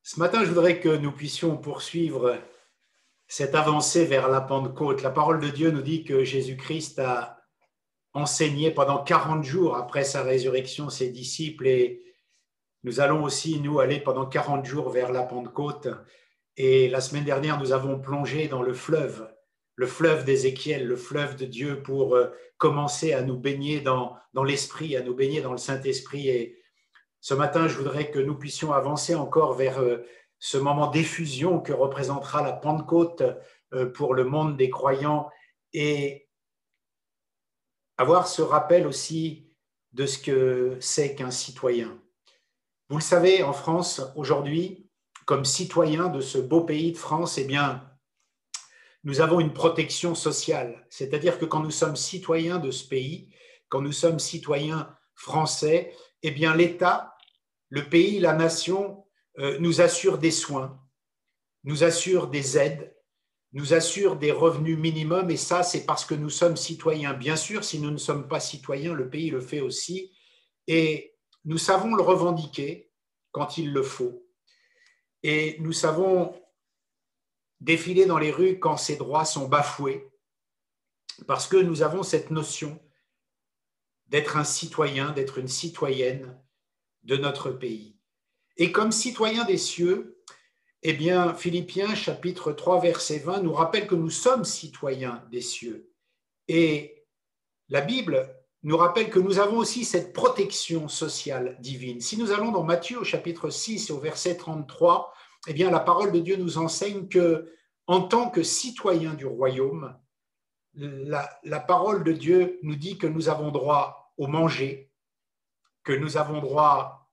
Ce matin, je voudrais que nous puissions poursuivre cette avancée vers la Pentecôte. La parole de Dieu nous dit que Jésus-Christ a enseigné pendant 40 jours après sa résurrection ses disciples et nous allons aussi, nous, aller pendant 40 jours vers la Pentecôte. Et la semaine dernière, nous avons plongé dans le fleuve d'Ézéchiel, le fleuve de Dieu pour commencer à nous baigner dans l'Esprit, à nous baigner dans le Saint-Esprit. Et ce matin, je voudrais que nous puissions avancer encore vers ce moment d'effusion que représentera la Pentecôte pour le monde des croyants et avoir ce rappel aussi de ce que c'est qu'un citoyen. Vous le savez, en France, aujourd'hui, comme citoyens de ce beau pays de France, eh bien, nous avons une protection sociale. C'est-à-dire que quand nous sommes citoyens de ce pays, quand nous sommes citoyens français, eh bien, l'État, le pays, la nation nous assure des soins, nous assure des aides, nous assure des revenus minimums, et ça, c'est parce que nous sommes citoyens. Bien sûr, si nous ne sommes pas citoyens, le pays le fait aussi, et nous savons le revendiquer quand il le faut. Et nous savons défiler dans les rues quand ces droits sont bafoués, parce que nous avons cette notion d'être un citoyen, d'être une citoyenne de notre pays. Et comme citoyens des cieux, eh bien, Philippiens chapitre 3, verset 20 nous rappelle que nous sommes citoyens des cieux. Et la Bible nous rappelle que nous avons aussi cette protection sociale divine. Si nous allons dans Matthieu au chapitre 6 au verset 33, eh bien, la parole de Dieu nous enseigne que, en tant que citoyens du royaume, la parole de Dieu nous dit que nous avons droit au manger, que nous avons droit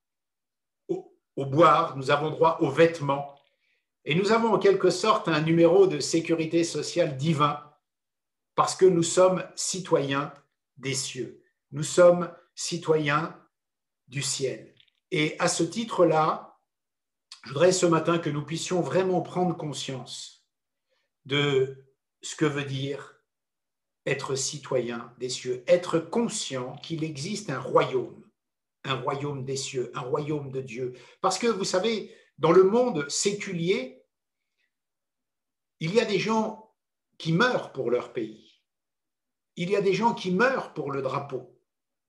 au boire, nous avons droit aux vêtements, et nous avons en quelque sorte un numéro de sécurité sociale divin parce que nous sommes citoyens des cieux. Nous sommes citoyens du ciel. Et à ce titre-là, je voudrais ce matin que nous puissions vraiment prendre conscience de ce que veut dire être citoyen des cieux, être conscient qu'il existe un royaume des cieux, un royaume de Dieu. Parce que vous savez, dans le monde séculier, il y a des gens qui meurent pour leur pays. Il y a des gens qui meurent pour le drapeau.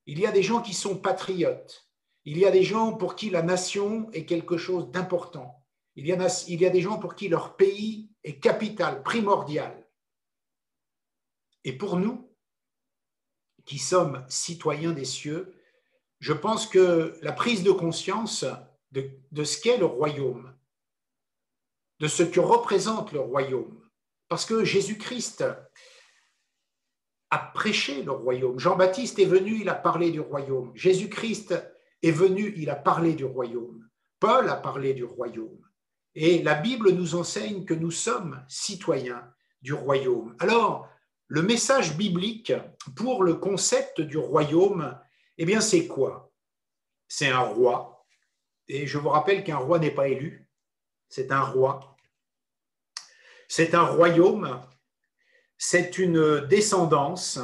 Il y a des gens qui sont patriotes. Il y a des gens pour qui la nation est quelque chose d'important. Il y a des gens pour qui leur pays est capital, primordial. Et pour nous, qui sommes citoyens des cieux, je pense que la prise de conscience de ce qu'est le royaume, de ce que représente le royaume, parce que Jésus-Christ a prêché le royaume. Jean-Baptiste est venu, il a parlé du royaume. Jésus-Christ est venu, il a parlé du royaume. Paul a parlé du royaume. Et la Bible nous enseigne que nous sommes citoyens du royaume. Alors, le message biblique pour le concept du royaume, eh bien, c'est quoi? C'est un roi. Et je vous rappelle qu'un roi n'est pas élu, c'est un roi. C'est un royaume, c'est une descendance.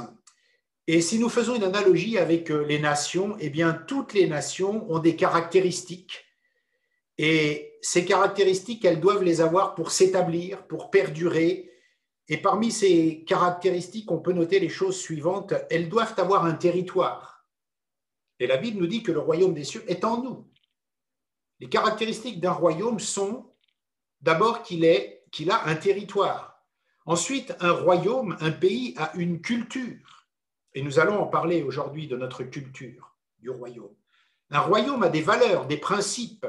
Et si nous faisons une analogie avec les nations, eh bien, toutes les nations ont des caractéristiques. Et ces caractéristiques, elles doivent les avoir pour s'établir, pour perdurer. Et parmi ces caractéristiques, on peut noter les choses suivantes. Elles doivent avoir un territoire. Et la Bible nous dit que le royaume des cieux est en nous. Les caractéristiques d'un royaume sont d'abord qu'il a un territoire. Ensuite, un royaume, un pays a une culture. Et nous allons en parler aujourd'hui de notre culture du royaume. Un royaume a des valeurs, des principes.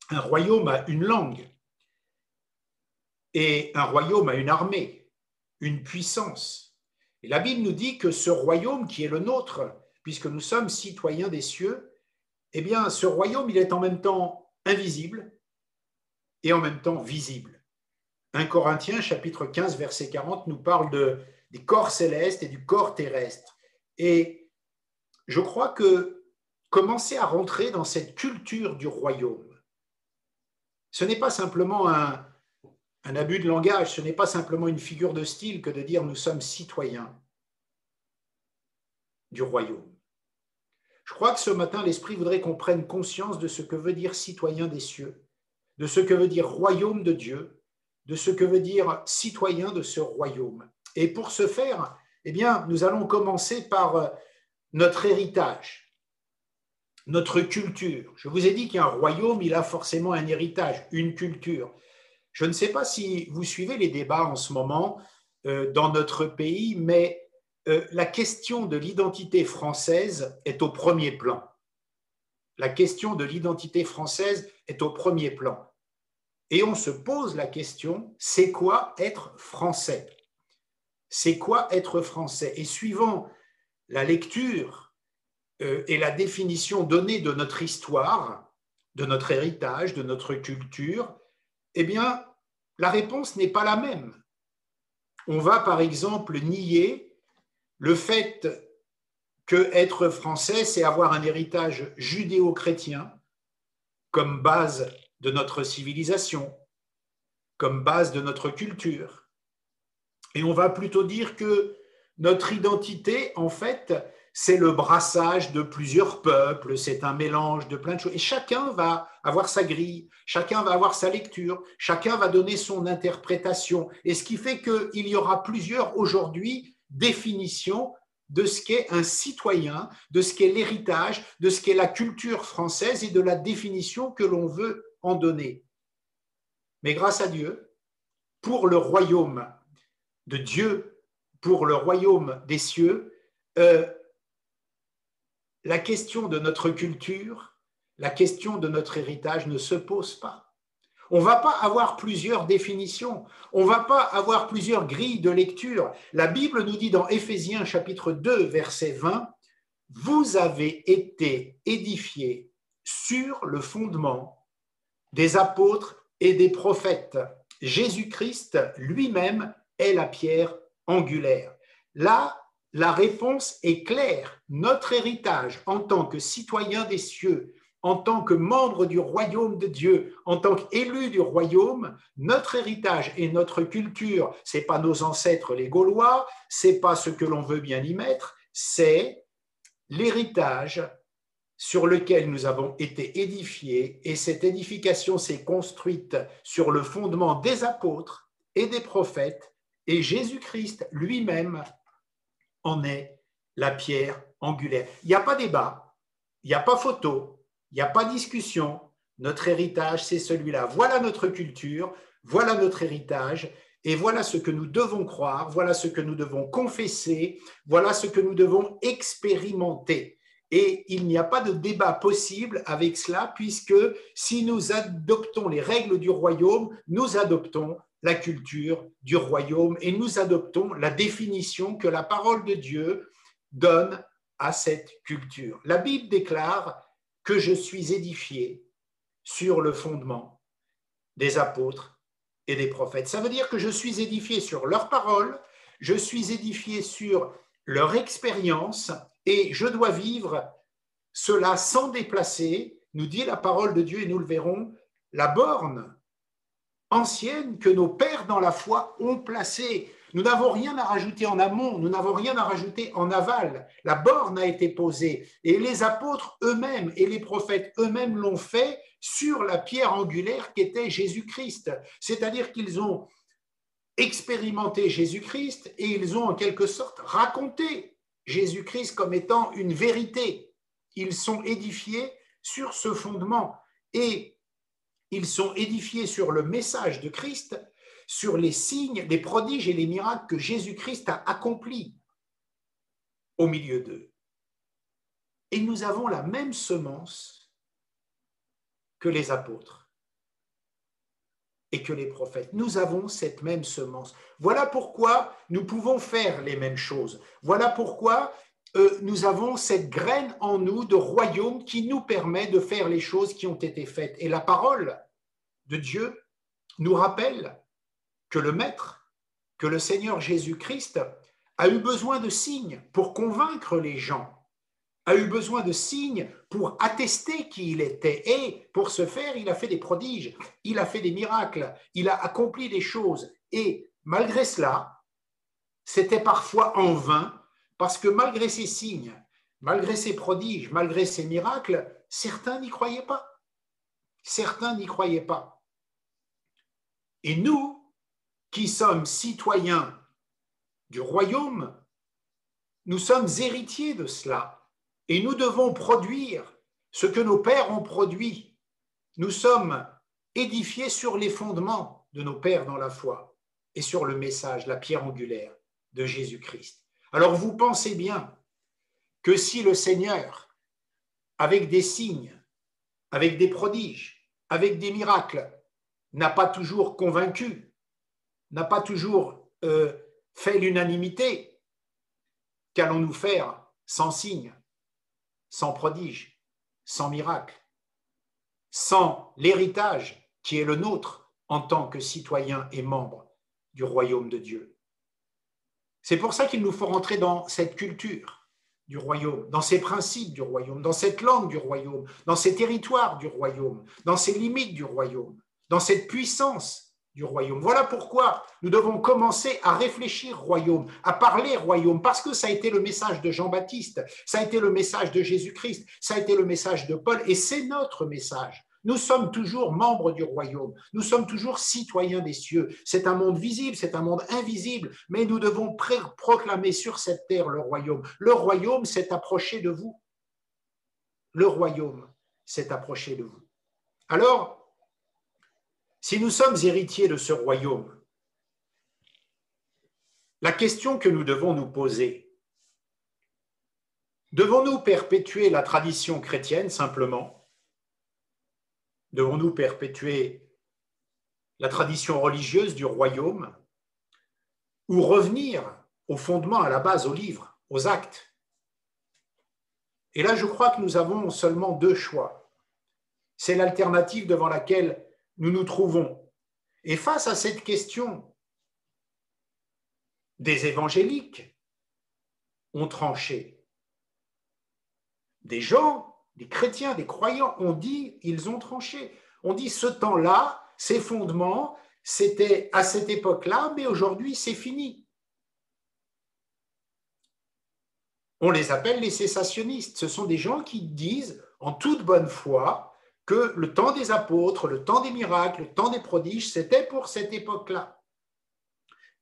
Un royaume a une langue. Et un royaume a une armée, une puissance. Et la Bible nous dit que ce royaume qui est le nôtre, puisque nous sommes citoyens des cieux, eh bien, ce royaume, il est en même temps invisible et en même temps visible. 1 Corinthiens, chapitre 15, verset 40, nous parle des corps célestes et du corps terrestre. Et je crois que commencer à rentrer dans cette culture du royaume, ce n'est pas simplement un abus de langage, ce n'est pas simplement une figure de style que de dire nous sommes citoyens du royaume. Je crois que ce matin, l'Esprit voudrait qu'on prenne conscience de ce que veut dire citoyen des cieux, de ce que veut dire royaume de Dieu, de ce que veut dire citoyen de ce royaume. Et pour ce faire, eh bien, nous allons commencer par notre héritage, notre culture. Je vous ai dit qu'un royaume, il a forcément un héritage, une culture. Je ne sais pas si vous suivez les débats en ce moment dans notre pays, mais la question de l'identité française est au premier plan. La question de l'identité française est au premier plan. Et on se pose la question, c'est quoi être français? C'est quoi être français? Et suivant la lecture et la définition donnée de notre histoire, de notre héritage, de notre culture, eh bien, la réponse n'est pas la même. On va par exemple nier le fait que être français, c'est avoir un héritage judéo-chrétien comme base de notre civilisation, comme base de notre culture. Et on va plutôt dire que notre identité, en fait, c'est le brassage de plusieurs peuples, c'est un mélange de plein de choses. Et chacun va avoir sa grille, chacun va avoir sa lecture, chacun va donner son interprétation. Et ce qui fait qu'il y aura plusieurs, aujourd'hui, définitions de ce qu'est un citoyen, de ce qu'est l'héritage, de ce qu'est la culture française et de la définition que l'on veut en donner. Mais grâce à Dieu, pour le royaume de Dieu, pour le royaume des cieux, la question de notre culture, la question de notre héritage ne se pose pas. On ne va pas avoir plusieurs définitions, on ne va pas avoir plusieurs grilles de lecture. La Bible nous dit dans Éphésiens chapitre 2, verset 20, « Vous avez été édifiés sur le fondement des apôtres et des prophètes. Jésus-Christ lui-même est la pierre angulaire. » Là, la réponse est claire. Notre héritage en tant que citoyen des cieux, en tant que membre du royaume de Dieu, en tant qu'élu du royaume, notre héritage et notre culture, ce n'est pas nos ancêtres les Gaulois, ce n'est pas ce que l'on veut bien y mettre, c'est l'héritage sur lequel nous avons été édifiés, et cette édification s'est construite sur le fondement des apôtres et des prophètes, et Jésus-Christ lui-même en est la pierre angulaire. Il n'y a pas débat, il n'y a pas photo, il n'y a pas discussion. Notre héritage, c'est celui-là. Voilà notre culture, voilà notre héritage, et voilà ce que nous devons croire, voilà ce que nous devons confesser, voilà ce que nous devons expérimenter. Et il n'y a pas de débat possible avec cela, puisque si nous adoptons les règles du royaume, nous adoptons la culture du royaume et nous adoptons la définition que la parole de Dieu donne à cette culture. La Bible déclare que je suis édifié sur le fondement des apôtres et des prophètes. Ça veut dire que je suis édifié sur leurs paroles, je suis édifié sur leur expérience et je dois vivre cela sans déplacer, nous dit la parole de Dieu et nous le verrons, la borne ancienne que nos pères dans la foi ont placée. Nous n'avons rien à rajouter en amont, nous n'avons rien à rajouter en aval. La borne a été posée et les apôtres eux-mêmes et les prophètes eux-mêmes l'ont fait sur la pierre angulaire qu'était Jésus-Christ. C'est-à-dire qu'ils ont expérimenté Jésus-Christ et ils ont en quelque sorte raconté Jésus-Christ comme étant une vérité. Ils sont édifiés sur ce fondement et ils sont édifiés sur le message de Christ, sur les signes, les prodiges et les miracles que Jésus-Christ a accomplis au milieu d'eux. Et nous avons la même semence que les apôtres et que les prophètes. Nous avons cette même semence. Voilà pourquoi nous pouvons faire les mêmes choses. Voilà pourquoi nous avons cette graine en nous de royaume qui nous permet de faire les choses qui ont été faites. Et la parole de Dieu nous rappelle que le Maître, que le Seigneur Jésus-Christ a eu besoin de signes pour convaincre les gens, a eu besoin de signes pour attester qui il était. Et pour ce faire, il a fait des prodiges, il a fait des miracles, il a accompli des choses. Et malgré cela, c'était parfois en vain, parce que malgré ces signes, malgré ces prodiges, malgré ces miracles, certains n'y croyaient pas. Certains n'y croyaient pas. Et nous, qui sommes citoyens du royaume, nous sommes héritiers de cela. Et nous devons produire ce que nos pères ont produit. Nous sommes édifiés sur les fondements de nos pères dans la foi et sur le message, la pierre angulaire de Jésus-Christ. Alors vous pensez bien que si le Seigneur, avec des signes, avec des prodiges, avec des miracles, n'a pas toujours convaincu, n'a pas toujours fait l'unanimité, qu'allons-nous faire sans signes, sans prodiges, sans miracles, sans l'héritage qui est le nôtre en tant que citoyens et membres du royaume de Dieu? C'est pour ça qu'il nous faut rentrer dans cette culture du royaume, dans ces principes du royaume, dans cette langue du royaume, dans ces territoires du royaume, dans ces limites du royaume, dans cette puissance du royaume. Voilà pourquoi nous devons commencer à réfléchir royaume, à parler royaume, parce que ça a été le message de Jean-Baptiste, ça a été le message de Jésus-Christ, ça a été le message de Paul, et c'est notre message. Nous sommes toujours membres du royaume, nous sommes toujours citoyens des cieux. C'est un monde visible, c'est un monde invisible, mais nous devons proclamer sur cette terre le royaume. Le royaume s'est approché de vous. Le royaume s'est approché de vous. Alors, si nous sommes héritiers de ce royaume, la question que nous devons nous poser, devons-nous perpétuer la tradition chrétienne simplement ? Devons-nous perpétuer la tradition religieuse du royaume ou revenir au fondement, à la base, au livre, aux actes? Et là, je crois que nous avons seulement deux choix. C'est l'alternative devant laquelle nous nous trouvons. Et face à cette question, des évangéliques ont tranché. Des gens, des chrétiens, des croyants ont dit, ils ont tranché. On dit ce temps-là, ces fondements, c'était à cette époque-là, mais aujourd'hui, c'est fini. On les appelle les cessationnistes. Ce sont des gens qui disent, en toute bonne foi, que le temps des apôtres, le temps des miracles, le temps des prodiges, c'était pour cette époque-là.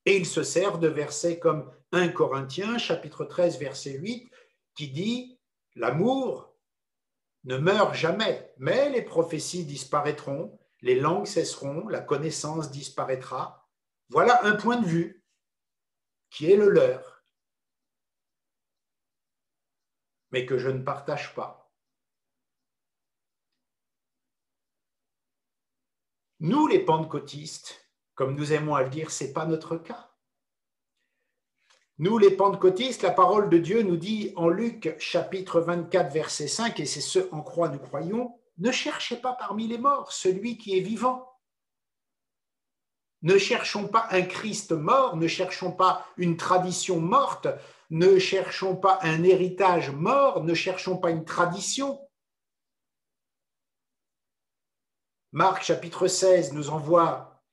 Et ils se servent de versets comme 1 Corinthiens, chapitre 13, verset 8, qui dit « L'amour ne meurt jamais, mais les prophéties disparaîtront, les langues cesseront, la connaissance disparaîtra. » Voilà un point de vue qui est le leur, mais que je ne partage pas. Nous, les pentecôtistes, comme nous aimons à le dire, ce n'est pas notre cas. Nous, les pentecôtistes, la parole de Dieu nous dit en Luc chapitre 24, verset 5, et c'est ce en quoi nous croyons, ne cherchez pas parmi les morts celui qui est vivant. Ne cherchons pas un Christ mort, ne cherchons pas une tradition morte, ne cherchons pas un héritage mort, ne cherchons pas une tradition. Marc chapitre 16 nous envoie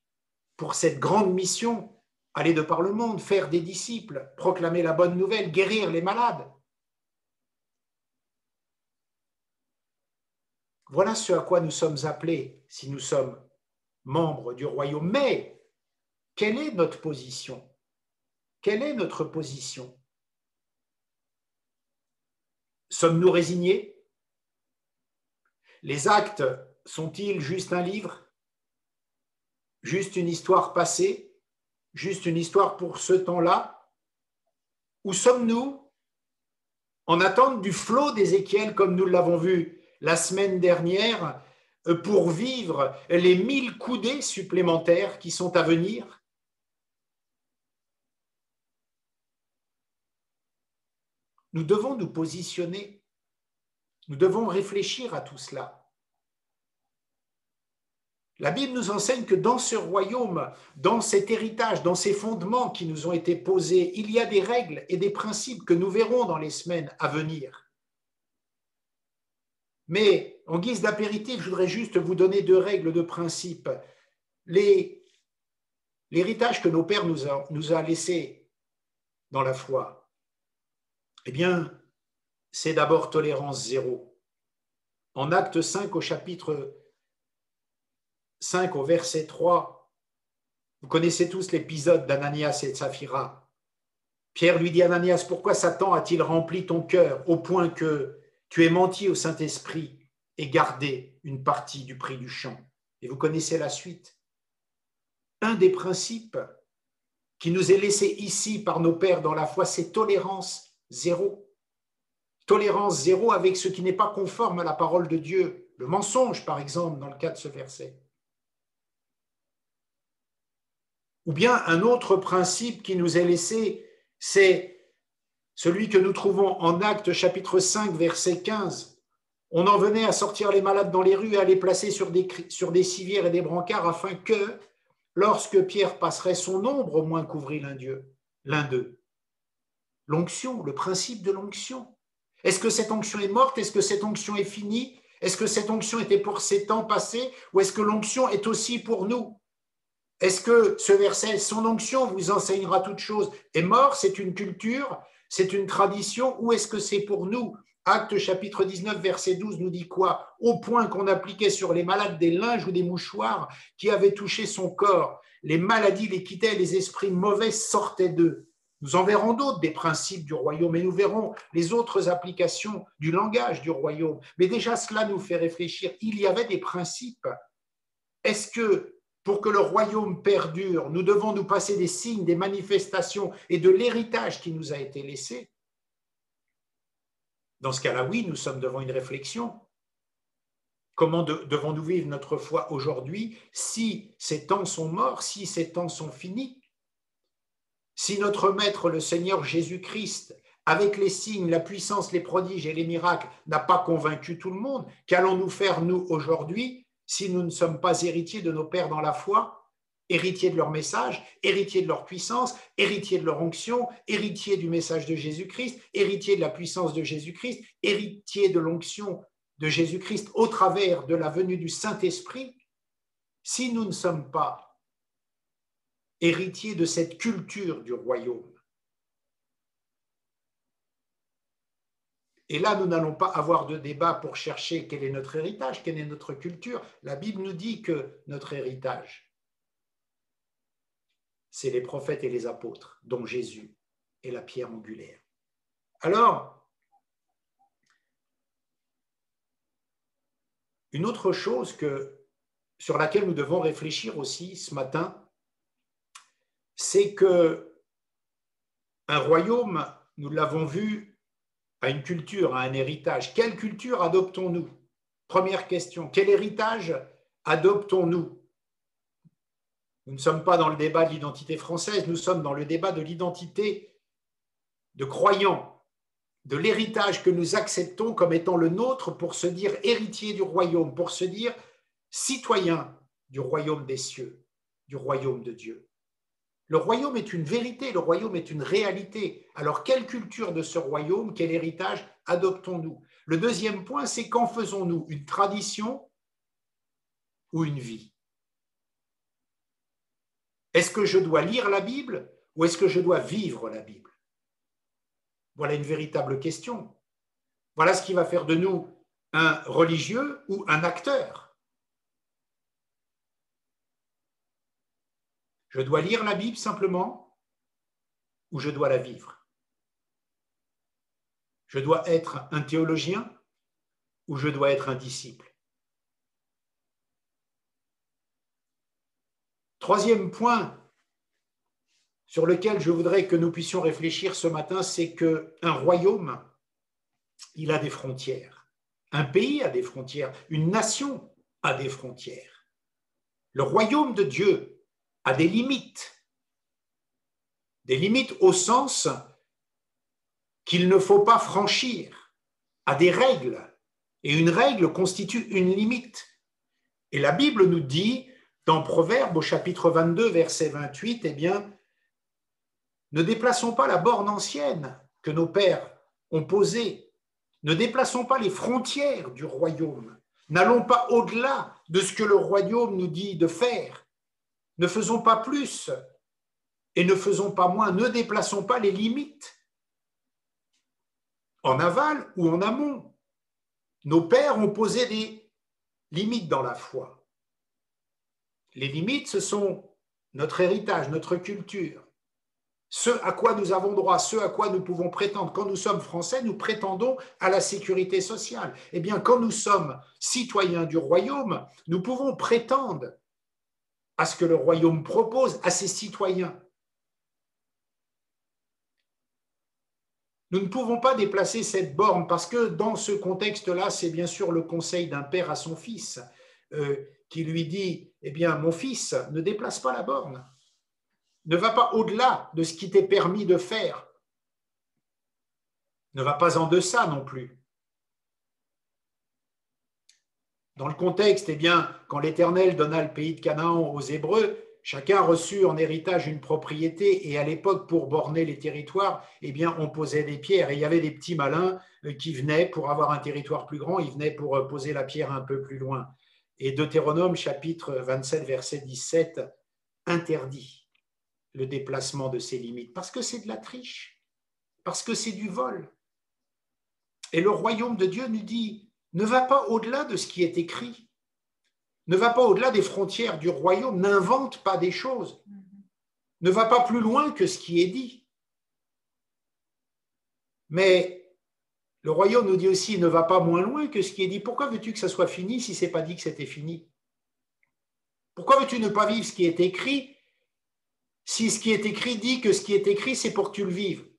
pour cette grande mission, aller de par le monde, faire des disciples, proclamer la bonne nouvelle, guérir les malades. Voilà ce à quoi nous sommes appelés si nous sommes membres du royaume. Mais quelle est notre position? Quelle est notre position? Sommes-nous résignés? Les actes sont-ils juste un livre? Juste une histoire passée? Juste une histoire pour ce temps-là? Ou sommes-nous en attente du flot d'Ézéchiel, comme nous l'avons vu la semaine dernière, pour vivre les 1000 coudées supplémentaires qui sont à venir? Nous devons nous positionner. Nous devons réfléchir à tout cela. La Bible nous enseigne que dans ce royaume, dans cet héritage, dans ces fondements qui nous ont été posés, il y a des règles et des principes que nous verrons dans les semaines à venir. Mais en guise d'apéritif, je voudrais juste vous donner deux règles de principe. L'héritage que nos pères nous a laissé dans la foi, eh bien, c'est d'abord tolérance zéro. En Acte 5 au chapitre 5 au verset 3, Vous connaissez tous l'épisode d'Ananias et de Saphira. Pierre lui dit, Ananias, pourquoi Satan a-t-il rempli ton cœur au point que tu aies menti au Saint-Esprit et gardé une partie du prix du champ? Et vous connaissez la suite. Un des principes qui nous est laissé ici par nos pères dans la foi, c'est tolérance zéro. Tolérance zéro avec ce qui n'est pas conforme à la parole de Dieu. Le mensonge, par exemple, dans le cas de ce verset. Ou bien un autre principe qui nous est laissé, c'est celui que nous trouvons en Actes chapitre 5, verset 15. On en venait à sortir les malades dans les rues et à les placer sur des civières et des brancards afin que, lorsque Pierre passerait, son ombre au moins couvrit l'un d'eux. L'onction, le principe de l'onction. Est-ce que cette onction est morte? Est-ce que cette onction est finie? Est-ce que cette onction était pour ces temps passés? Ou est-ce que l'onction est aussi pour nous? Est-ce que ce verset, son onction vous enseignera toute chose, est mort? C'est une culture? C'est une tradition? Ou est-ce que c'est pour nous? Actes chapitre 19, verset 12 nous dit quoi? Au point qu'on appliquait sur les malades des linges ou des mouchoirs qui avaient touché son corps. Les maladies les quittaient, les esprits mauvais sortaient d'eux. Nous en verrons d'autres des principes du royaume et nous verrons les autres applications du langage du royaume. Mais déjà, cela nous fait réfléchir. Il y avait des principes. Est-ce que pour que le royaume perdure, nous devons nous passer des signes, des manifestations et de l'héritage qui nous a été laissé? Dans ce cas-là, oui, nous sommes devant une réflexion. Comment devons-nous vivre notre foi aujourd'hui si ces temps sont morts, si ces temps sont finis? Si notre Maître, le Seigneur Jésus-Christ, avec les signes, la puissance, les prodiges et les miracles, n'a pas convaincu tout le monde, qu'allons-nous faire, nous, aujourd'hui, si nous ne sommes pas héritiers de nos pères dans la foi, héritiers de leur message, héritiers de leur puissance, héritiers de leur onction, héritiers du message de Jésus-Christ, héritiers de la puissance de Jésus-Christ, héritiers de l'onction de Jésus-Christ au travers de la venue du Saint-Esprit? Si nous ne sommes pas héritiers de cette culture du royaume, et là, nous n'allons pas avoir de débat pour chercher quel est notre héritage, quelle est notre culture. La Bible nous dit que notre héritage, c'est les prophètes et les apôtres, dont Jésus est la pierre angulaire. Alors, une autre chose sur laquelle nous devons réfléchir aussi ce matin, c'est qu'un royaume, nous l'avons vu, a une culture, a un héritage. Quelle culture adoptons-nous? Première question, quel héritage adoptons-nous? Nous ne sommes pas dans le débat de l'identité française, nous sommes dans le débat de l'identité de croyants, de l'héritage que nous acceptons comme étant le nôtre pour se dire héritier du royaume, pour se dire citoyen du royaume des cieux, du royaume de Dieu. Le royaume est une vérité, le royaume est une réalité. Alors, quelle culture de ce royaume, quel héritage adoptons-nous? Le deuxième point, c'est qu'en faisons-nous une tradition ou une vie? Est-ce que je dois lire la Bible ou est-ce que je dois vivre la Bible? Voilà une véritable question. Voilà ce qui va faire de nous un religieux ou un acteur. Je dois lire la Bible simplement ou je dois la vivre? Je dois être un théologien ou je dois être un disciple? Troisième point sur lequel je voudrais que nous puissions réfléchir ce matin, c'est qu'un royaume, il a des frontières. Un pays a des frontières. Une nation a des frontières. Le royaume de Dieu a des limites au sens qu'il ne faut pas franchir, a des règles, et une règle constitue une limite. Et la Bible nous dit, dans Proverbes au chapitre 22, verset 28, eh bien, ne déplaçons pas la borne ancienne que nos pères ont posée, ne déplaçons pas les frontières du royaume, n'allons pas au-delà de ce que le royaume nous dit de faire. Ne faisons pas plus et ne faisons pas moins, ne déplaçons pas les limites en aval ou en amont. Nos pères ont posé des limites dans la foi. Les limites, ce sont notre héritage, notre culture, ce à quoi nous avons droit, ce à quoi nous pouvons prétendre. Quand nous sommes Français, nous prétendons à la sécurité sociale. Eh bien, quand nous sommes citoyens du royaume, nous pouvons prétendre à ce que le royaume propose à ses citoyens. Nous ne pouvons pas déplacer cette borne parce que dans ce contexte-là, c'est bien sûr le conseil d'un père à son fils qui lui dit, eh bien, mon fils, ne déplace pas la borne. Ne va pas au-delà de ce qui t'est permis de faire. Ne va pas en deçà non plus. Dans le contexte, eh bien, quand l'Éternel donna le pays de Canaan aux Hébreux, chacun reçut en héritage une propriété et à l'époque, pour borner les territoires, eh bien, on posait des pierres et il y avait des petits malins qui venaient pour avoir un territoire plus grand, ils venaient pour poser la pierre un peu plus loin. Et Deutéronome, chapitre 27, verset 17, interdit le déplacement de ces limites parce que c'est de la triche, parce que c'est du vol. Et le royaume de Dieu nous dit, ne va pas au-delà de ce qui est écrit. Ne va pas au-delà des frontières du royaume, n'invente pas des choses. Ne va pas plus loin que ce qui est dit. Mais le royaume nous dit aussi, ne va pas moins loin que ce qui est dit. Pourquoi veux-tu que ça soit fini si ce n'est pas dit que c'était fini? Pourquoi veux-tu ne pas vivre ce qui est écrit si ce qui est écrit dit que ce qui est écrit, c'est pour que tu le vives?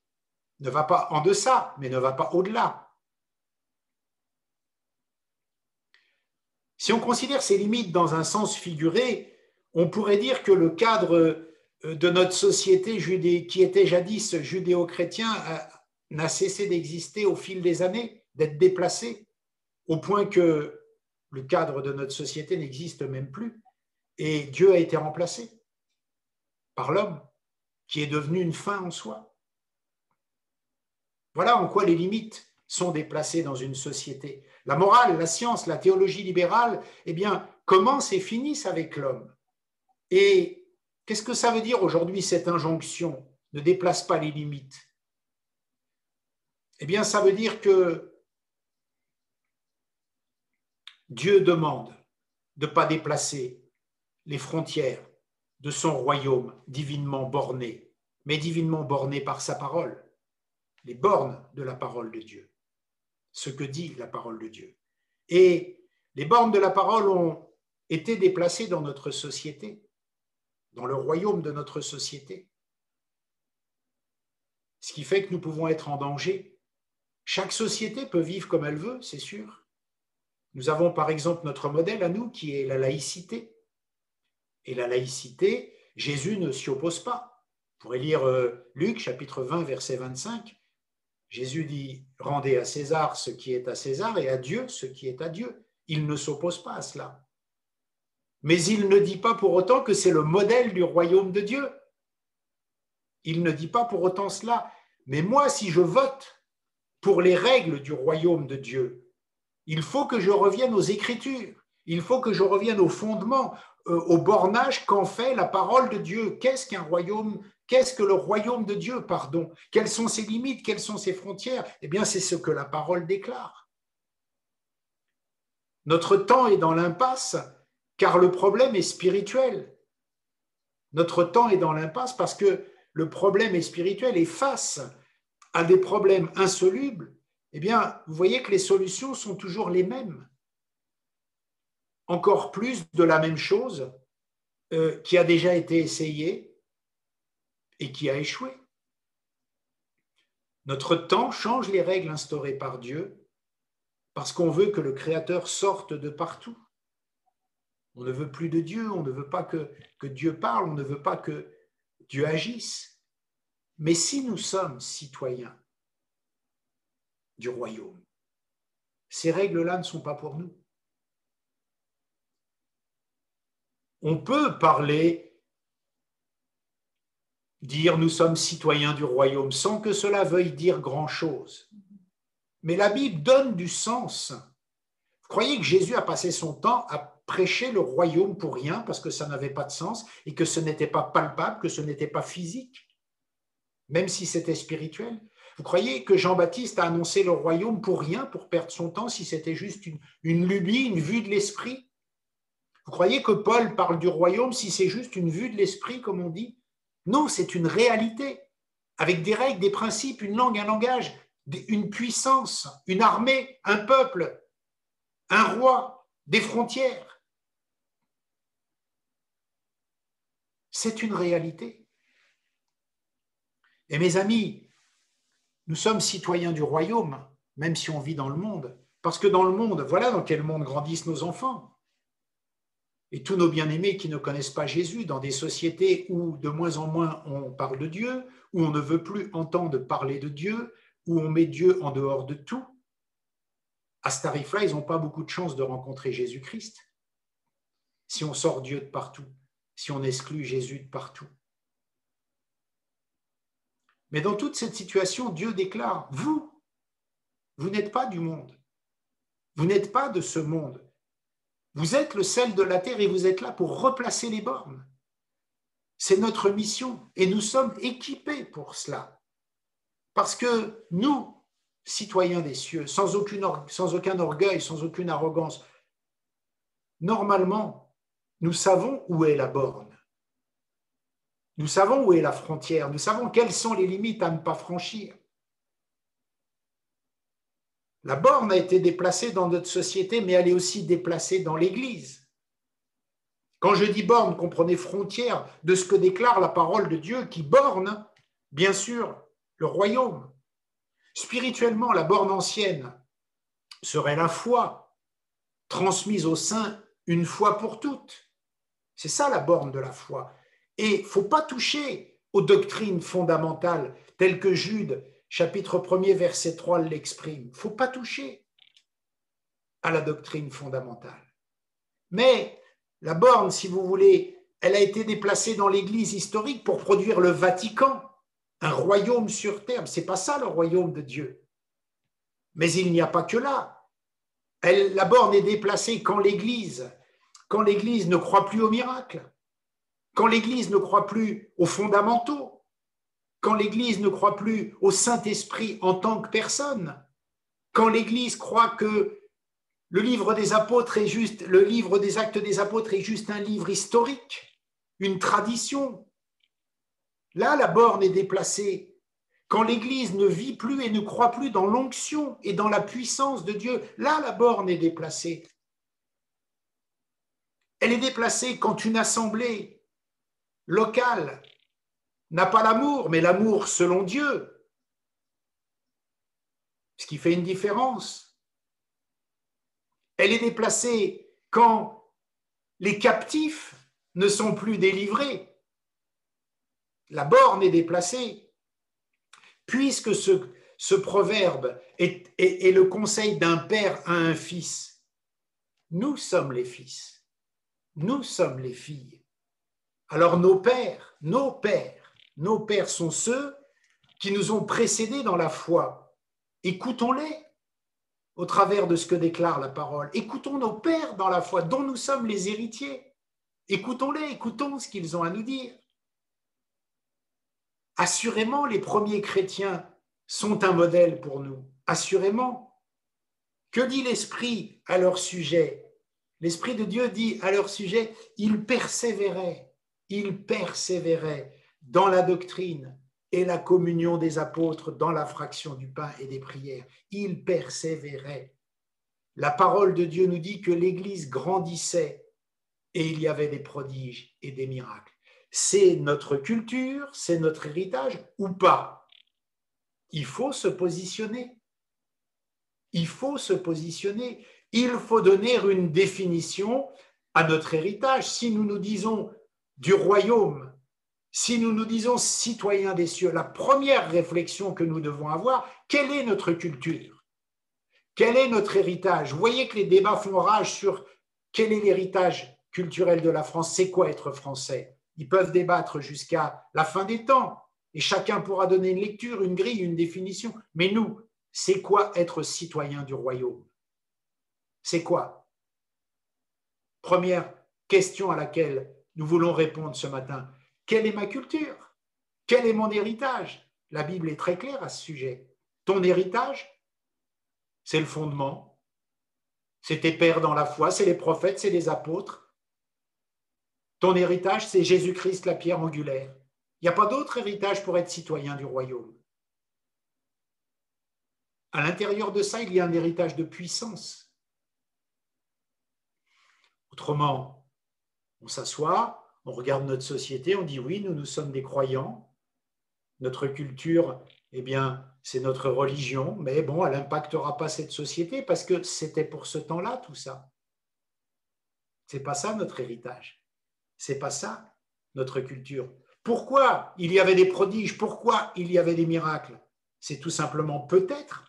Ne va pas en deçà, mais ne va pas au-delà. Si on considère ces limites dans un sens figuré, on pourrait dire que le cadre de notre société qui était jadis judéo-chrétien n'a cessé d'exister au fil des années, d'être déplacé, au point que le cadre de notre société n'existe même plus. Et Dieu a été remplacé par l'homme, qui est devenu une fin en soi. Voilà en quoi les limites sont déplacées dans une société. La morale, la science, la théologie libérale, eh bien, commencent et finissent avec l'homme. Et qu'est-ce que ça veut dire aujourd'hui, cette injonction? Ne déplace pas les limites. Eh bien, ça veut dire que Dieu demande de ne pas déplacer les frontières de son royaume divinement borné, mais divinement borné par sa parole, les bornes de la parole de Dieu, ce que dit la parole de Dieu. Et les bornes de la parole ont été déplacées dans notre société, dans le royaume de notre société. Ce qui fait que nous pouvons être en danger. Chaque société peut vivre comme elle veut, c'est sûr. Nous avons par exemple notre modèle à nous qui est la laïcité. Et la laïcité, Jésus ne s'y oppose pas. Vous pourrez lire Luc chapitre 20, verset 25. Jésus dit, rendez à César ce qui est à César et à Dieu ce qui est à Dieu. Il ne s'oppose pas à cela. Mais il ne dit pas pour autant que c'est le modèle du royaume de Dieu. Il ne dit pas pour autant cela. Mais moi, si je vote pour les règles du royaume de Dieu, il faut que je revienne aux Écritures. Il faut que je revienne au fondement, au bornage qu'en fait la parole de Dieu. Qu'est-ce qu'un royaume? Qu'est-ce que le royaume de Dieu, pardon? Quelles sont ses limites? Quelles sont ses frontières? Eh bien, c'est ce que la parole déclare. Notre temps est dans l'impasse, car le problème est spirituel. Notre temps est dans l'impasse parce que le problème est spirituel et face à des problèmes insolubles, eh bien, vous voyez que les solutions sont toujours les mêmes. Encore plus de la même chose qui a déjà été essayée et qui a échoué. Notre temps change les règles instaurées par Dieu parce qu'on veut que le Créateur sorte de partout. On ne veut plus de Dieu, on ne veut pas que Dieu parle, on ne veut pas que Dieu agisse. Mais si nous sommes citoyens du royaume, ces règles-là ne sont pas pour nous. On peut parler, dire nous sommes citoyens du royaume sans que cela veuille dire grand-chose. Mais la Bible donne du sens. Vous croyez que Jésus a passé son temps à prêcher le royaume pour rien parce que ça n'avait pas de sens et que ce n'était pas palpable, que ce n'était pas physique, même si c'était spirituel? Vous croyez que Jean-Baptiste a annoncé le royaume pour rien, pour perdre son temps, si c'était juste une lubie, une vue de l'esprit? Vous croyez que Paul parle du royaume si c'est juste une vue de l'esprit, comme on dit? Non, c'est une réalité, avec des règles, des principes, une langue, un langage, une puissance, une armée, un peuple, un roi, des frontières. C'est une réalité. Et mes amis, nous sommes citoyens du royaume, même si on vit dans le monde. Parce que dans le monde, voilà dans quel monde grandissent nos enfants. Et tous nos bien-aimés qui ne connaissent pas Jésus, dans des sociétés où de moins en moins on parle de Dieu, où on ne veut plus entendre parler de Dieu, où on met Dieu en dehors de tout, à ce tarif-là, ils n'ont pas beaucoup de chance de rencontrer Jésus-Christ. Si on sort Dieu de partout, si on exclut Jésus de partout. Mais dans toute cette situation, Dieu déclare, vous n'êtes pas du monde. Vous n'êtes pas de ce monde. Vous êtes le sel de la terre et vous êtes là pour replacer les bornes. C'est notre mission et nous sommes équipés pour cela. Parce que nous, citoyens des cieux, sans aucun orgueil, sans aucune arrogance, normalement, nous savons où est la borne. Nous savons où est la frontière. Nous savons quelles sont les limites à ne pas franchir. La borne a été déplacée dans notre société, mais elle est aussi déplacée dans l'Église. Quand je dis borne, comprenez frontière de ce que déclare la parole de Dieu qui borne, bien sûr, le royaume. Spirituellement, la borne ancienne serait la foi, transmise aux saints une fois pour toutes. C'est ça la borne de la foi. Et il ne faut pas toucher aux doctrines fondamentales telles que Jude, chapitre 1er, verset 3 l'exprime. Il ne faut pas toucher à la doctrine fondamentale. Mais la borne, si vous voulez, elle a été déplacée dans l'Église historique pour produire le Vatican, un royaume sur terre. Ce n'est pas ça le royaume de Dieu. Mais il n'y a pas que là. La borne est déplacée quand l'Église ne croit plus aux miracles, quand l'Église ne croit plus aux fondamentaux, quand l'Église ne croit plus au Saint-Esprit en tant que personne, quand l'Église croit que le livre des apôtres est juste, le livre des actes des apôtres est juste un livre historique, une tradition. Là, la borne est déplacée. Quand l'Église ne vit plus et ne croit plus dans l'onction et dans la puissance de Dieu, là, la borne est déplacée. Elle est déplacée quand une assemblée locale n'a pas l'amour, mais l'amour selon Dieu, ce qui fait une différence. Elle est déplacée quand les captifs ne sont plus délivrés. La borne est déplacée. Puisque ce proverbe est le conseil d'un père à un fils, nous sommes les fils, nous sommes les filles. Alors nos pères sont ceux qui nous ont précédés dans la foi. Écoutons-les au travers de ce que déclare la parole. Écoutons nos pères dans la foi, dont nous sommes les héritiers. Écoutons-les, écoutons ce qu'ils ont à nous dire. Assurément, les premiers chrétiens sont un modèle pour nous, assurément. Que dit l'Esprit à leur sujet? L'Esprit de Dieu dit à leur sujet, ils persévéraient dans la doctrine et la communion des apôtres, dans la fraction du pain et des prières. Ils persévéraient. La parole de Dieu nous dit que l'Église grandissait et il y avait des prodiges et des miracles. C'est notre culture, c'est notre héritage ou pas? Il faut se positionner. Il faut se positionner. Il faut donner une définition à notre héritage. Si nous nous disons du royaume, si nous nous disons citoyens des cieux, la première réflexion que nous devons avoir, quelle est notre culture? Quel est notre héritage? Vous voyez que les débats font rage sur quel est l'héritage culturel de la France, c'est quoi être français? Ils peuvent débattre jusqu'à la fin des temps et chacun pourra donner une lecture, une grille, une définition. Mais nous, c'est quoi être citoyen du royaume? C'est quoi? Première question à laquelle nous voulons répondre ce matin. Quelle est ma culture? Quel est mon héritage? La Bible est très claire à ce sujet. Ton héritage, c'est le fondement. C'est tes pères dans la foi, c'est les prophètes, c'est les apôtres. Ton héritage, c'est Jésus-Christ, la pierre angulaire. Il n'y a pas d'autre héritage pour être citoyen du royaume. À l'intérieur de ça, il y a un héritage de puissance. Autrement, on s'assoit, on regarde notre société, on dit oui, nous sommes des croyants. Notre culture, eh bien, c'est notre religion, mais bon, elle n'impactera pas cette société parce que c'était pour ce temps-là tout ça. C'est pas ça notre héritage. C'est pas ça notre culture. Pourquoi il y avait des prodiges? Pourquoi il y avait des miracles? C'est tout simplement peut-être,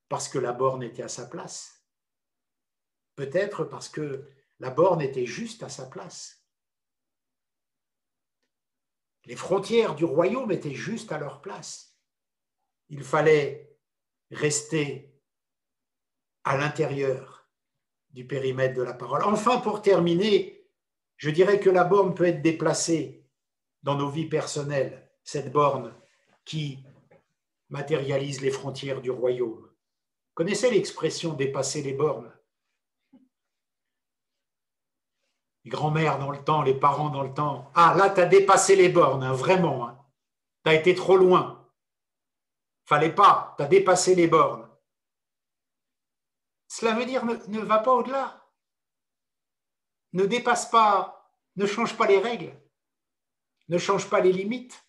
parce que la borne était à sa place. Peut-être parce que la borne était juste à sa place. Les frontières du royaume étaient juste à leur place. Il fallait rester à l'intérieur du périmètre de la parole. Enfin, pour terminer, je dirais que la borne peut être déplacée dans nos vies personnelles, cette borne qui matérialise les frontières du royaume. Vous connaissez l'expression « dépasser les bornes » ? Les grands-mères dans le temps, les parents dans le temps. Ah, là, tu as dépassé les bornes, hein, vraiment. Hein. Tu as été trop loin. Fallait pas, tu as dépassé les bornes. Cela veut dire ne va pas au-delà. Ne dépasse pas, ne change pas les règles. Ne change pas les limites.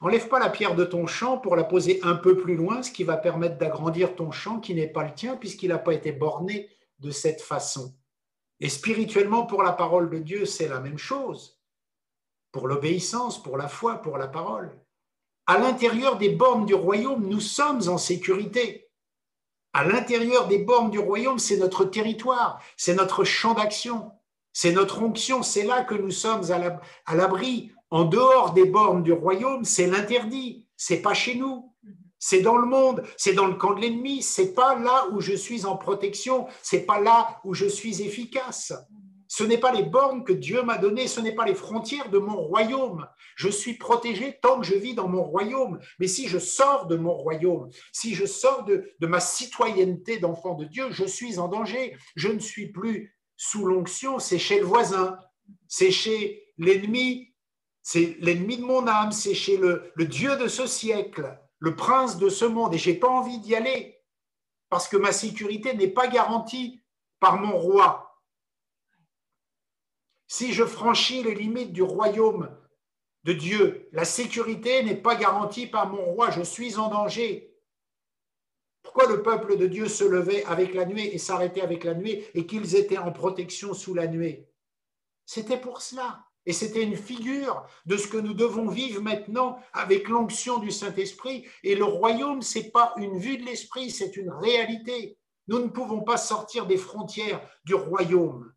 Enlève pas la pierre de ton champ pour la poser un peu plus loin, ce qui va permettre d'agrandir ton champ qui n'est pas le tien puisqu'il n'a pas été borné de cette façon. Et spirituellement, pour la parole de Dieu, c'est la même chose. Pour l'obéissance, pour la foi, pour la parole. À l'intérieur des bornes du royaume, nous sommes en sécurité. À l'intérieur des bornes du royaume, c'est notre territoire, c'est notre champ d'action, c'est notre onction, c'est là que nous sommes à l'abri. En dehors des bornes du royaume, c'est l'interdit, c'est pas chez nous. C'est dans le monde, c'est dans le camp de l'ennemi, c'est pas là où je suis en protection, c'est pas là où je suis efficace. Ce n'est pas les bornes que Dieu m'a données, ce n'est pas les frontières de mon royaume. Je suis protégé tant que je vis dans mon royaume. Mais si je sors de mon royaume, si je sors de ma citoyenneté d'enfant de Dieu, je suis en danger. Je ne suis plus sous l'onction, c'est chez le voisin, c'est chez l'ennemi, c'est l'ennemi de mon âme, c'est chez le Dieu de ce siècle, le prince de ce monde, et je n'ai pas envie d'y aller parce que ma sécurité n'est pas garantie par mon roi. Si je franchis les limites du royaume de Dieu, la sécurité n'est pas garantie par mon roi, je suis en danger. Pourquoi le peuple de Dieu se levait avec la nuée et s'arrêtait avec la nuée et qu'ils étaient en protection sous la nuée? C'était pour cela. Et c'était une figure de ce que nous devons vivre maintenant avec l'onction du Saint-Esprit. Et le royaume, ce n'est pas une vue de l'esprit, c'est une réalité. Nous ne pouvons pas sortir des frontières du royaume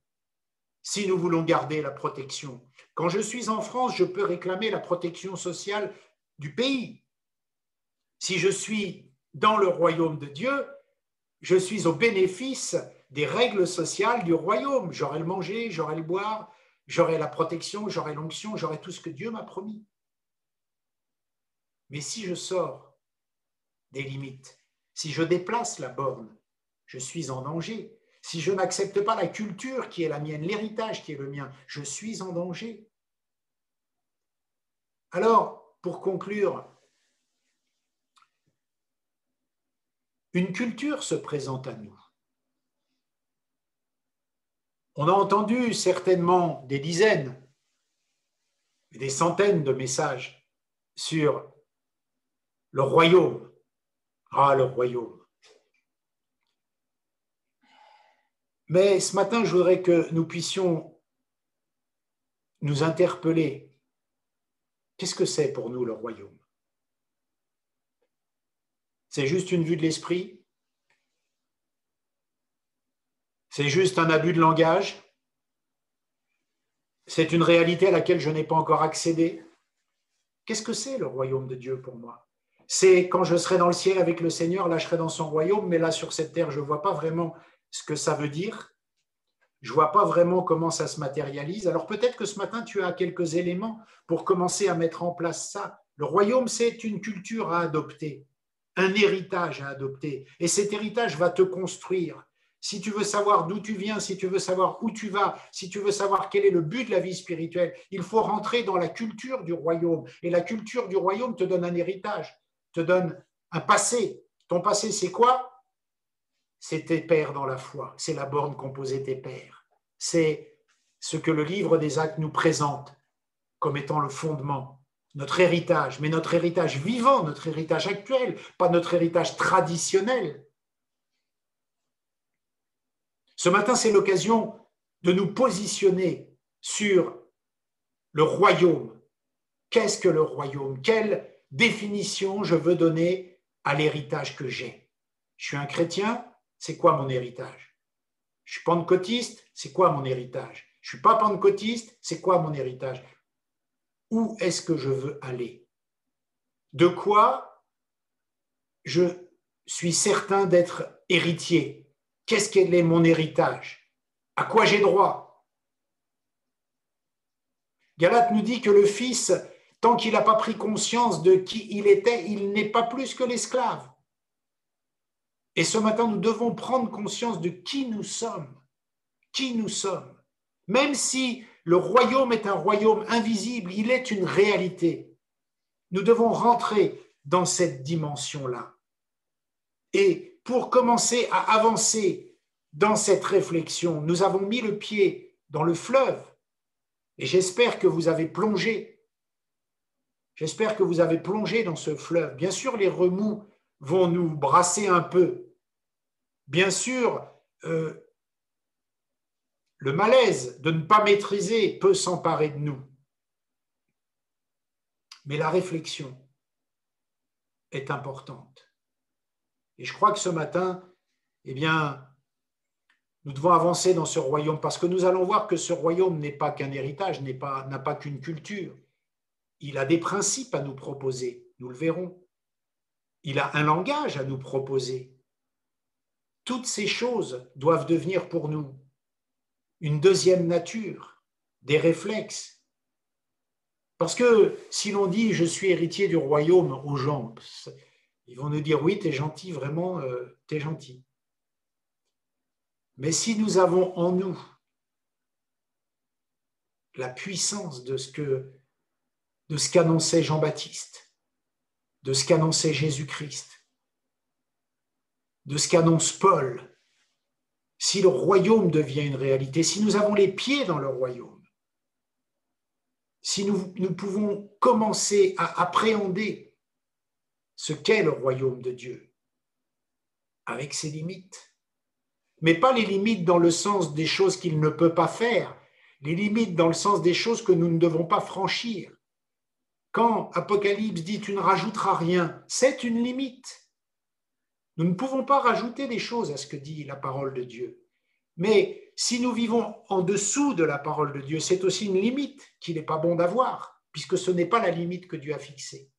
si nous voulons garder la protection. Quand je suis en France, je peux réclamer la protection sociale du pays. Si je suis dans le royaume de Dieu, je suis au bénéfice des règles sociales du royaume. J'aurai le manger, j'aurai le boire, j'aurai la protection, j'aurai l'onction, j'aurai tout ce que Dieu m'a promis. Mais si je sors des limites, si je déplace la borne, je suis en danger. Si je n'accepte pas la culture qui est la mienne, l'héritage qui est le mien, je suis en danger. Alors, pour conclure, une culture se présente à nous. On a entendu certainement des dizaines, des centaines de messages sur le royaume. Ah, le royaume. Mais ce matin, je voudrais que nous puissions nous interpeller. Qu'est-ce que c'est pour nous le royaume? C'est juste une vue de l'esprit? C'est juste un abus de langage? C'est une réalité à laquelle je n'ai pas encore accédé? Qu'est-ce que c'est le royaume de Dieu pour moi? C'est quand je serai dans le ciel avec le Seigneur, là je serai dans son royaume, mais là sur cette terre, je ne vois pas vraiment ce que ça veut dire. Je ne vois pas vraiment comment ça se matérialise. Alors peut-être que ce matin, tu as quelques éléments pour commencer à mettre en place ça. Le royaume, c'est une culture à adopter, un héritage à adopter. Et cet héritage va te construire. Si tu veux savoir d'où tu viens, si tu veux savoir où tu vas, si tu veux savoir quel est le but de la vie spirituelle, il faut rentrer dans la culture du royaume. Et la culture du royaume te donne un héritage, te donne un passé. Ton passé, c'est quoi? C'est tes pères dans la foi. C'est la borne composée tes pères. C'est ce que le livre des Actes nous présente comme étant le fondement, notre héritage, mais notre héritage vivant, notre héritage actuel, pas notre héritage traditionnel. Ce matin, c'est l'occasion de nous positionner sur le royaume. Qu'est-ce que le royaume? Quelle définition je veux donner à l'héritage que j'ai? Je suis un chrétien, c'est quoi mon héritage? Je suis pentecôtiste, c'est quoi mon héritage? Je ne suis pas pentecôtiste, c'est quoi mon héritage? Où est-ce que je veux aller? De quoi je suis certain d'être héritier? Qu'est-ce qu'est mon héritage? À quoi j'ai droit? Galate nous dit que le Fils, tant qu'il n'a pas pris conscience de qui il était, il n'est pas plus que l'esclave. Et ce matin, nous devons prendre conscience de qui nous sommes. Qui nous sommes. Même si le royaume est un royaume invisible, il est une réalité. Nous devons rentrer dans cette dimension-là. Et pour commencer à avancer dans cette réflexion, nous avons mis le pied dans le fleuve. Et j'espère que vous avez plongé. J'espère que vous avez plongé dans ce fleuve. Bien sûr, les remous vont nous brasser un peu. Bien sûr, le malaise de ne pas maîtriser peut s'emparer de nous. Mais la réflexion est importante. Et je crois que ce matin, eh bien, nous devons avancer dans ce royaume parce que nous allons voir que ce royaume n'est pas qu'un héritage, n'a pas qu'une culture. Il a des principes à nous proposer, nous le verrons. Il a un langage à nous proposer. Toutes ces choses doivent devenir pour nous une deuxième nature, des réflexes. Parce que si l'on dit « je suis héritier du royaume » aux gens, ils vont nous dire « oui, t'es gentil, vraiment, t'es gentil ». Mais si nous avons en nous la puissance de ce qu'annonçait Jean-Baptiste, de ce qu'annonçait Jésus-Christ, de ce qu'annonce Paul, si le royaume devient une réalité, si nous avons les pieds dans le royaume, si nous pouvons commencer à appréhender ce qu'est le royaume de Dieu, avec ses limites, mais pas les limites dans le sens des choses qu'il ne peut pas faire, les limites dans le sens des choses que nous ne devons pas franchir. Quand Apocalypse dit « tu ne rajouteras rien », c'est une limite. Nous ne pouvons pas rajouter des choses à ce que dit la parole de Dieu. Mais si nous vivons en dessous de la parole de Dieu, c'est aussi une limite qu'il n'est pas bon d'avoir, puisque ce n'est pas la limite que Dieu a fixée.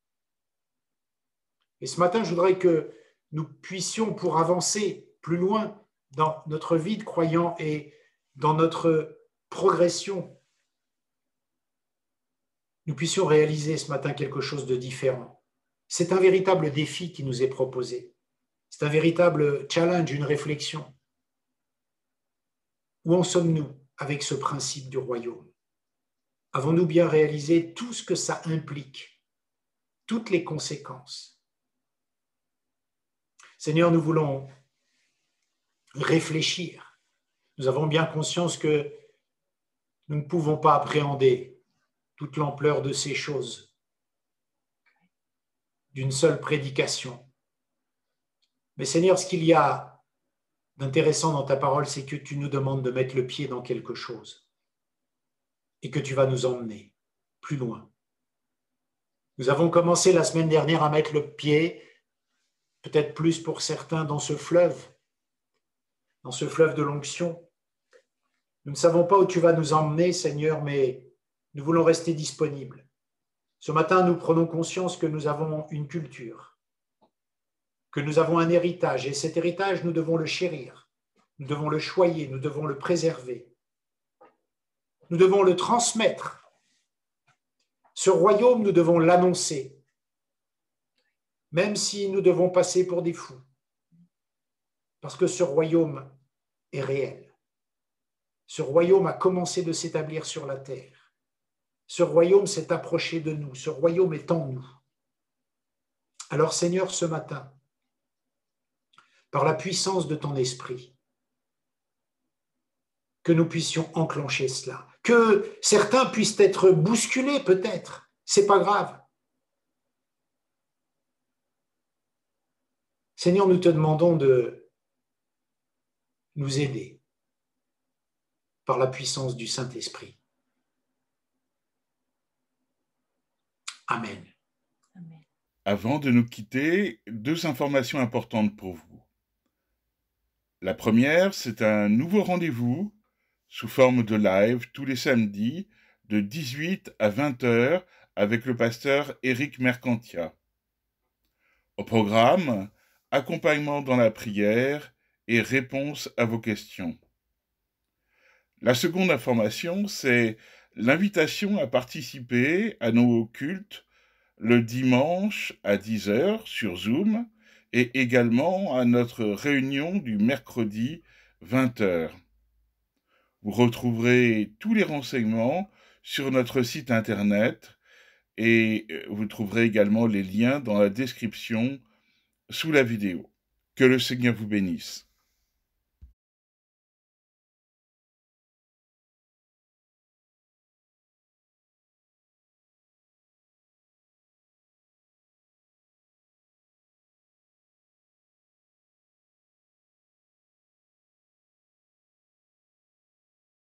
Et ce matin, je voudrais que nous puissions, pour avancer plus loin dans notre vie de croyant et dans notre progression, nous puissions réaliser ce matin quelque chose de différent. C'est un véritable défi qui nous est proposé. C'est un véritable challenge, une réflexion. Où en sommes-nous avec ce principe du royaume? Avons-nous bien réalisé tout ce que ça implique, toutes les conséquences? Seigneur, nous voulons réfléchir. Nous avons bien conscience que nous ne pouvons pas appréhender toute l'ampleur de ces choses d'une seule prédication. Mais Seigneur, ce qu'il y a d'intéressant dans ta parole, c'est que tu nous demandes de mettre le pied dans quelque chose et que tu vas nous emmener plus loin. Nous avons commencé la semaine dernière à mettre le pied, peut-être plus pour certains, dans ce fleuve de l'onction. Nous ne savons pas où tu vas nous emmener, Seigneur, mais nous voulons rester disponibles. Ce matin, nous prenons conscience que nous avons une culture, que nous avons un héritage, et cet héritage, nous devons le chérir, nous devons le choyer, nous devons le préserver, nous devons le transmettre. Ce royaume, nous devons l'annoncer, même si nous devons passer pour des fous, parce que ce royaume est réel. Ce royaume a commencé de s'établir sur la terre. Ce royaume s'est approché de nous. Ce royaume est en nous. Alors Seigneur, ce matin, par la puissance de ton esprit, que nous puissions enclencher cela. Que certains puissent être bousculés peut-être. C'est pas grave. Seigneur, nous te demandons de nous aider par la puissance du Saint-Esprit. Amen. Amen. Avant de nous quitter, 2 informations importantes pour vous. La première, c'est un nouveau rendez-vous sous forme de live tous les samedis de 18 à 20 heures avec le pasteur Éric Mercantia. Au programme, accompagnement dans la prière et réponse à vos questions. La seconde information, c'est l'invitation à participer à nos cultes le dimanche à 10 heures sur Zoom et également à notre réunion du mercredi 20 heures. Vous retrouverez tous les renseignements sur notre site internet et vous trouverez également les liens dans la description sous la vidéo. Que le Seigneur vous bénisse.